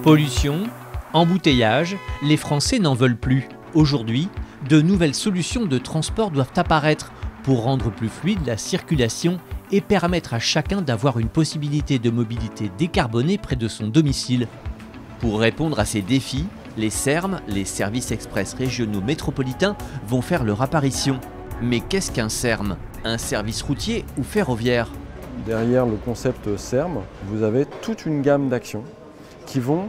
Pollution, embouteillage, les Français n'en veulent plus. Aujourd'hui, de nouvelles solutions de transport doivent apparaître pour rendre plus fluide la circulation et permettre à chacun d'avoir une possibilité de mobilité décarbonée près de son domicile. Pour répondre à ces défis, les SERM, les services express régionaux métropolitains, vont faire leur apparition. Mais qu'est-ce qu'un SERM? Un service routier ou ferroviaire? Derrière le concept SERM, vous avez toute une gamme d'actions qui vont,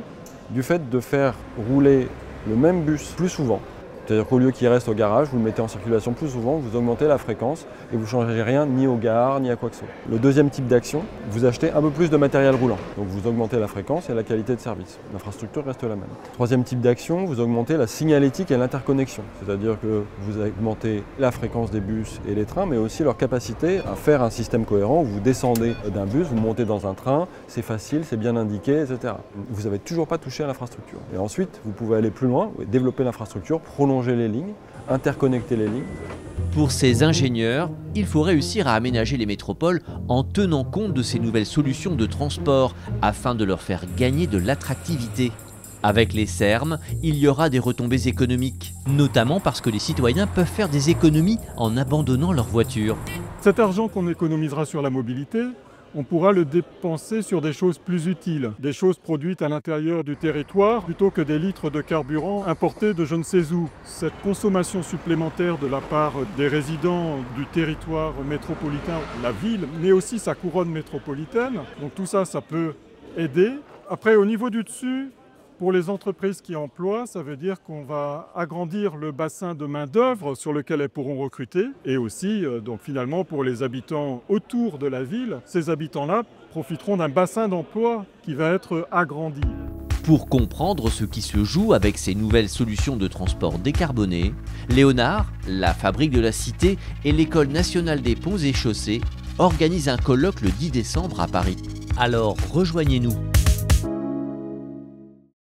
du fait de faire rouler le même bus plus souvent, c'est-à-dire qu'au lieu qu'il reste au garage, vous le mettez en circulation plus souvent, vous augmentez la fréquence et vous ne changez rien ni aux gares ni à quoi que ce soit. Le deuxième type d'action, vous achetez un peu plus de matériel roulant, donc vous augmentez la fréquence et la qualité de service. L'infrastructure reste la même. Troisième type d'action, vous augmentez la signalétique et l'interconnexion, c'est-à-dire que vous augmentez la fréquence des bus et les trains, mais aussi leur capacité à faire un système cohérent où vous descendez d'un bus, vous montez dans un train, c'est facile, c'est bien indiqué, etc. Vous n'avez toujours pas touché à l'infrastructure. Et ensuite, vous pouvez aller plus loin, développer l'infrastructure, prolonger les lignes, interconnecter les lignes. Pour ces ingénieurs, il faut réussir à aménager les métropoles en tenant compte de ces nouvelles solutions de transport afin de leur faire gagner de l'attractivité. Avec les SERM, il y aura des retombées économiques, notamment parce que les citoyens peuvent faire des économies en abandonnant leur voiture. Cet argent qu'on économisera sur la mobilité, on pourra le dépenser sur des choses plus utiles, des choses produites à l'intérieur du territoire plutôt que des litres de carburant importés de je ne sais où. Cette consommation supplémentaire de la part des résidents du territoire métropolitain, la ville, mais aussi sa couronne métropolitaine, donc tout ça, ça peut aider. Après, au niveau du dessus, pour les entreprises qui emploient, ça veut dire qu'on va agrandir le bassin de main-d'œuvre sur lequel elles pourront recruter. Et aussi, donc finalement, pour les habitants autour de la ville, ces habitants-là profiteront d'un bassin d'emploi qui va être agrandi. Pour comprendre ce qui se joue avec ces nouvelles solutions de transport décarbonées, Léonard, la Fabrique de la Cité et l'École nationale des ponts et chaussées organisent un colloque le 10 décembre à Paris. Alors rejoignez-nous.